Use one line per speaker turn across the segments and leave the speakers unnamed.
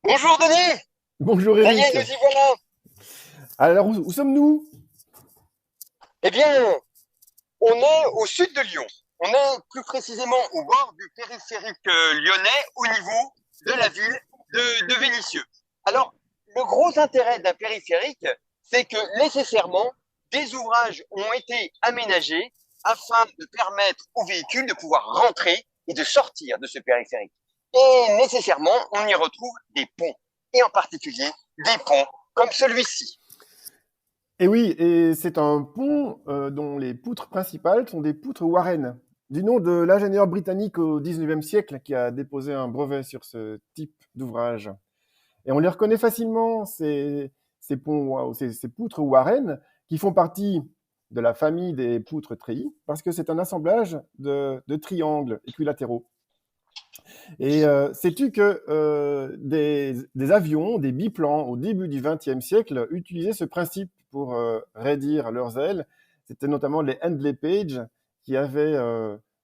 Bonjour Denis.
Bonjour
Ça y est,
Eric.
nous y voilà.
Alors, où sommes-nous?
Eh bien, on est au sud de Lyon. On est plus précisément au bord du périphérique lyonnais, au niveau de la ville de Vénissieux. Alors, le gros intérêt d'un périphérique, c'est que nécessairement, des ouvrages ont été aménagés afin de permettre aux véhicules de pouvoir rentrer et de sortir de ce périphérique. Et nécessairement, on y retrouve des ponts, et en particulier des ponts comme celui-ci.
Eh oui, et c'est un pont dont les poutres principales sont des poutres Warren, du nom de l'ingénieur britannique au XIXe siècle qui a déposé un brevet sur ce type d'ouvrage. Et on les reconnaît facilement, ces ponts, ces poutres Warren, qui font partie de la famille des poutres treillis, parce que c'est un assemblage de triangles équilatéraux. Et sais-tu que des avions, des biplans, au début du XXe siècle, utilisaient ce principe pour raidir leurs ailes. C'était notamment les Handley Page qui avaient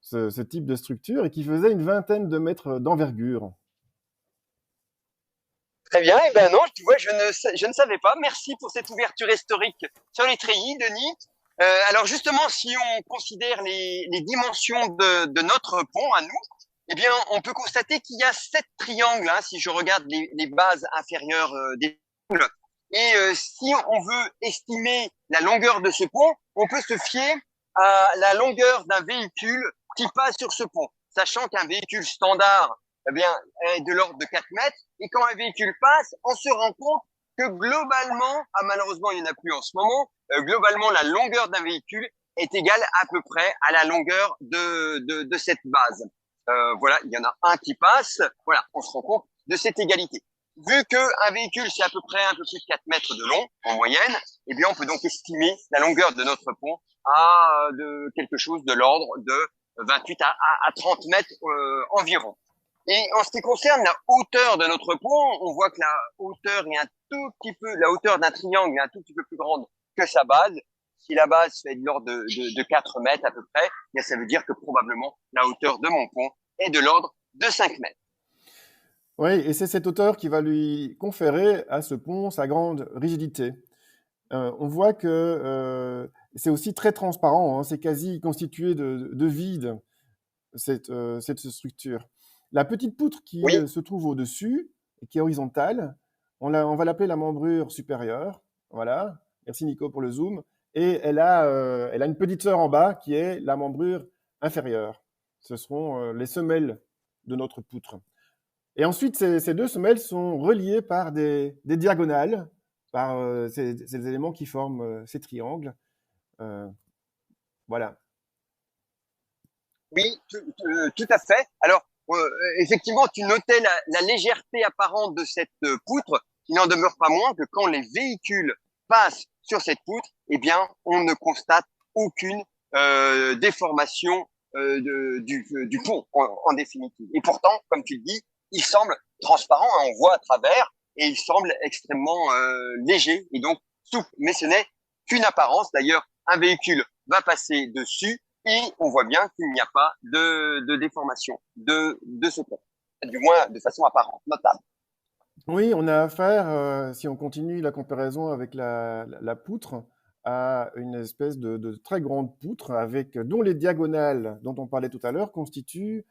ce type de structure et qui faisaient une vingtaine de mètres d'envergure.
Très bien, et ben non, tu vois, je ne savais pas. Merci pour cette ouverture historique sur les treillis, Denis. Alors justement, si on considère les dimensions de notre pont à nous, eh bien, on peut constater qu'il y a 7 triangles, hein, si je regarde les bases inférieures des triangles. Et si on veut estimer la longueur de ce pont, on peut se fier à la longueur d'un véhicule qui passe sur ce pont, sachant qu'un véhicule standard, eh bien, est de l'ordre de 4 mètres. Et quand un véhicule passe, on se rend compte que globalement, malheureusement il n'y en a plus en ce moment, globalement la longueur d'un véhicule est égale à peu près à la longueur de cette base. Voilà, il y en a un qui passe, voilà, on se rend compte de cette égalité. Vu qu'un véhicule c'est à peu près un peu plus de 4 mètres de long en moyenne, eh bien on peut donc estimer la longueur de notre pont à de quelque chose de l'ordre de 28 à 30 mètres environ. Et en ce qui concerne la hauteur de notre pont, on voit que la hauteur est un tout petit peu, la hauteur d'un triangle est un tout petit peu plus grande que sa base. Si la base fait de l'ordre de 4 mètres à peu près, bien ça veut dire que probablement la hauteur de mon pont est de l'ordre de 5 mètres.
Oui, et c'est cette hauteur qui va lui conférer à ce pont sa grande rigidité. On voit que c'est aussi très transparent, hein, c'est quasi constitué de vide, cette structure. La petite poutre qui
Oui,
se trouve au-dessus et qui est horizontale, on va l'appeler la membrure supérieure. Voilà. Merci Nico pour le zoom. Et elle a une petite sœur en bas qui est la membrure inférieure. Ce seront les semelles de notre poutre. Et ensuite, ces deux semelles sont reliées par des diagonales, par ces éléments qui forment ces triangles. Euh, voilà.
oui, tout à fait. Alors, effectivement, tu notais la légèreté apparente de cette poutre. Il n'en demeure pas moins que quand les véhicules passent sur cette poutre, eh bien, on ne constate aucune déformation du pont en définitive. Et pourtant, comme tu le dis, il semble transparent, hein, on voit à travers, et il semble extrêmement léger et donc souple. Mais ce n'est qu'une apparence. D'ailleurs, un véhicule va passer dessus et on voit bien qu'il n'y a pas de déformation de ce pont, du moins de façon apparente, notable.
Oui, on a affaire, si on continue la comparaison avec la poutre, à une espèce de très grande poutre avec, dont les diagonales dont on parlait tout à l'heure constituent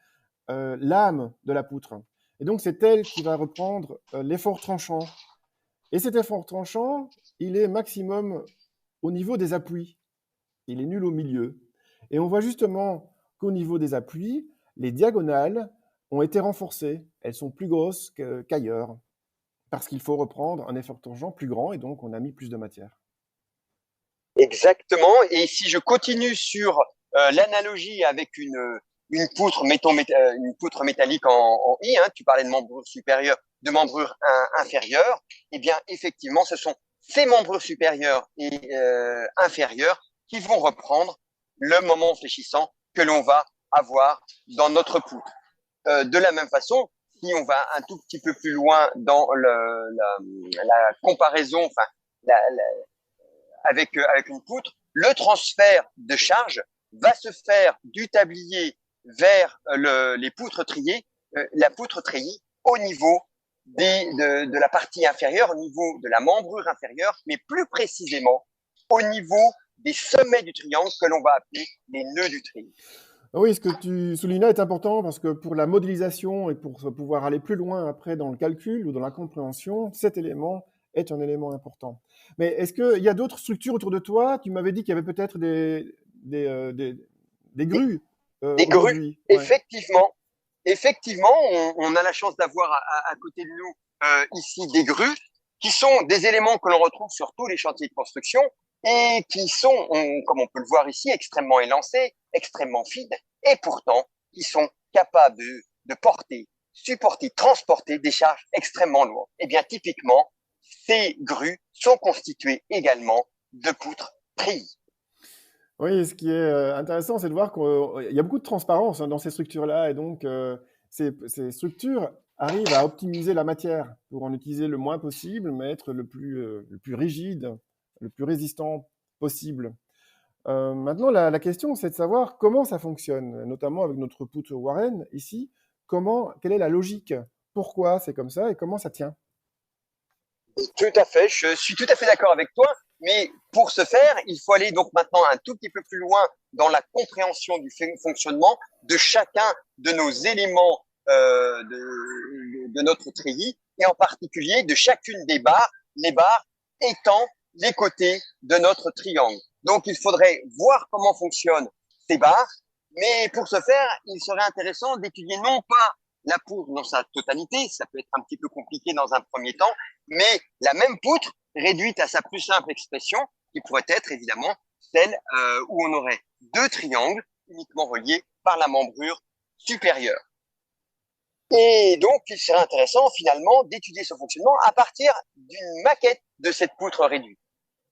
l'âme de la poutre. Et donc c'est elle qui va reprendre l'effort tranchant. Et cet effort tranchant, il est maximum au niveau des appuis. Il est nul au milieu. Et on voit justement qu'au niveau des appuis, les diagonales ont été renforcées. Elles sont plus grosses qu'ailleurs parce qu'il faut reprendre un effort tangent plus grand et donc on a mis plus de matière.
Exactement. Et si je continue sur l'analogie avec une poutre, mettons une poutre métallique en I, hein, tu parlais de membrure supérieure, de membrure inférieure, eh bien effectivement, ce sont ces membrures supérieures et inférieures qui vont reprendre le moment fléchissant que l'on va avoir dans notre poutre. De la même façon, si on va un tout petit peu plus loin dans la comparaison, enfin avec une poutre, le transfert de charge va se faire du tablier vers les poutres triées, la poutre treillie au niveau de la partie inférieure, au niveau de la membrure inférieure, mais plus précisément au niveau des sommets du triangle que l'on va appeler les nœuds du triangle.
Oui, ce que tu soulignes là est important parce que pour la modélisation et pour pouvoir aller plus loin après dans le calcul ou dans la compréhension, cet élément est un élément important. Mais est-ce qu'il y a d'autres structures autour de toi? Tu m'avais dit qu'il y avait peut-être des
Des,
grues
des grues,
aujourd'hui. Ouais.
effectivement, on a la chance d'avoir à côté de nous ici des grues qui sont des éléments que l'on retrouve sur tous les chantiers de construction et qui sont, comme on peut le voir ici, extrêmement élancés, extrêmement fines et pourtant qui sont capables de porter, supporter, transporter des charges extrêmement lourdes. Eh bien, typiquement, ces grues sont constituées également de poutres treillis.
Oui, ce qui est intéressant, c'est de voir qu'il y a beaucoup de transparence dans ces structures-là, et donc ces structures arrivent à optimiser la matière pour en utiliser le moins possible, mais être le plus rigide, le plus résistant possible. Maintenant, la question, c'est de savoir comment ça fonctionne, notamment avec notre poutre Warren ici. Quelle est la logique? Pourquoi c'est comme ça et comment ça tient?
Tout à fait, je suis tout à fait d'accord avec toi, mais pour ce faire, il faut aller donc maintenant un tout petit peu plus loin dans la compréhension du fonctionnement de chacun de nos éléments de notre treillis, et en particulier de chacune des barres, les barres étant les côtés de notre triangle. Donc il faudrait voir comment fonctionnent ces barres, mais pour ce faire, il serait intéressant d'étudier non pas la poutre dans sa totalité, ça peut être un petit peu compliqué dans un premier temps, mais la même poutre réduite à sa plus simple expression, qui pourrait être évidemment celle où on aurait deux triangles uniquement reliés par la membrure supérieure. Et donc, il serait intéressant finalement d'étudier son fonctionnement à partir d'une maquette de cette poutre réduite.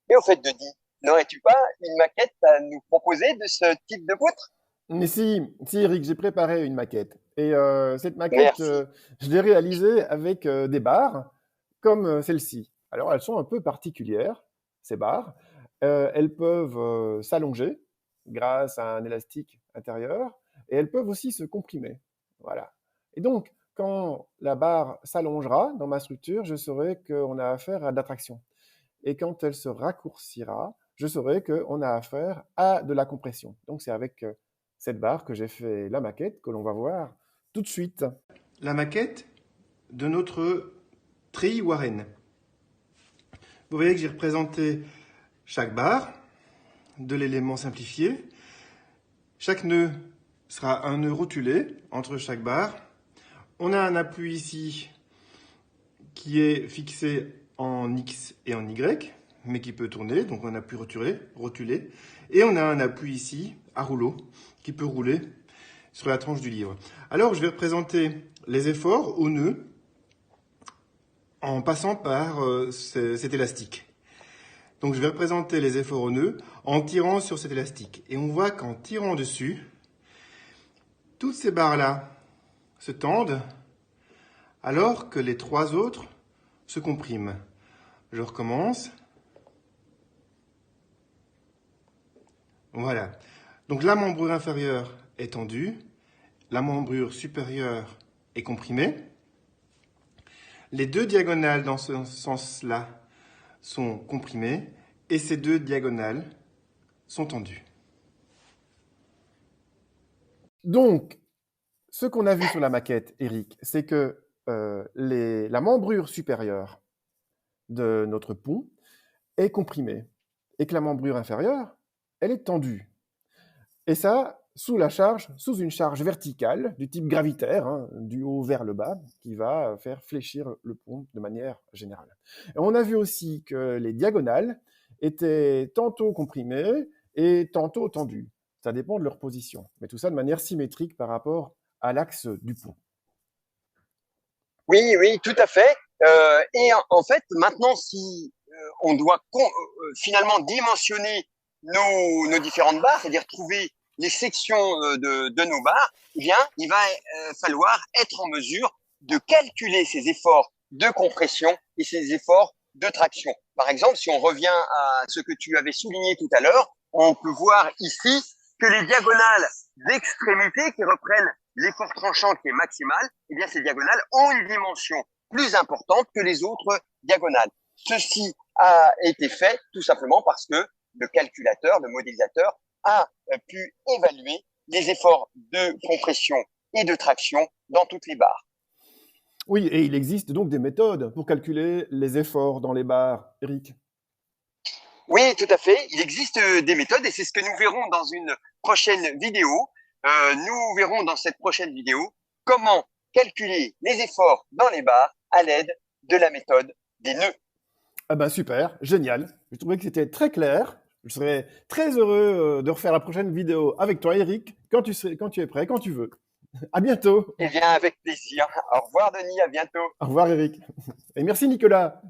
Et au fait, Denis, n'aurais-tu pas une maquette à nous proposer de ce type de poutre?
Mais si, Eric, j'ai préparé une maquette. Et cette maquette,
Merci.
je l'ai réalisée avec des barres comme celle-ci. Alors, elles sont un peu particulières, ces barres. Elles peuvent s'allonger grâce à un élastique intérieur et elles peuvent aussi se comprimer. Voilà. Et donc, quand la barre s'allongera dans ma structure, je saurai qu'on a affaire à de l'attraction. Et quand elle se raccourcira, je saurai qu'on a affaire à de la compression. Donc, c'est avec cette barre que j'ai fait la maquette que l'on va voir tout de suite. La maquette de notre treillis Warren. Vous voyez que j'ai représenté chaque barre de l'élément simplifié. Chaque nœud sera un nœud rotulé entre chaque barre. On a un appui ici qui est fixé en X et en Y, mais qui peut tourner, donc un appui rotulé. Et on a un appui ici, à rouleau, qui peut rouler sur la tranche du livre. Alors, je vais représenter les efforts au nœud en passant par cet élastique. Donc, je vais représenter les efforts au nœud en tirant sur cet élastique. Et on voit qu'en tirant dessus, toutes ces barres-là se tendent, alors que les trois autres se compriment. Je recommence. Voilà. Donc la membrure inférieure est tendue, la membrure supérieure est comprimée. Les deux diagonales dans ce sens-là sont comprimées et ces deux diagonales sont tendues. Donc, ce qu'on a vu sur la maquette, Eric, c'est que la membrure supérieure de notre pont est comprimée et que la membrure inférieure, elle est tendue. Et ça, sous une charge verticale du type gravitaire, hein, du haut vers le bas, qui va faire fléchir le pont de manière générale. Et on a vu aussi que les diagonales étaient tantôt comprimées et tantôt tendues. Ça dépend de leur position, mais tout ça de manière symétrique par rapport à l'axe du pont.
Oui, oui, tout à fait. Et en fait, maintenant, si on doit finalement dimensionner nos différentes barres, c'est-à-dire trouver les sections de nos barres, eh bien, il va falloir être en mesure de calculer ces efforts de compression et ces efforts de traction. Par exemple, si on revient à ce que tu avais souligné tout à l'heure, on peut voir ici que les diagonales d'extrémité qui reprennent l'effort tranchant qui est maximal, eh bien, ces diagonales ont une dimension plus importante que les autres diagonales. Ceci a été fait tout simplement parce que le calculateur, le modélisateur, a pu évaluer les efforts de compression et de traction dans toutes les barres.
Oui, et il existe donc des méthodes pour calculer les efforts dans les barres, Eric.
Oui, tout à fait. Il existe des méthodes et c'est ce que nous verrons dans une prochaine vidéo. Nous verrons dans cette prochaine vidéo comment calculer les efforts dans les barres à l'aide de la méthode des nœuds.
Ah ben super, génial. Je trouvais que c'était très clair. Je serais très heureux de refaire la prochaine vidéo avec toi, Eric, quand tu es prêt, quand tu veux. À bientôt.
Eh bien, avec plaisir. Au revoir, Denis. À bientôt.
Au revoir, Eric. Et merci, Nicolas.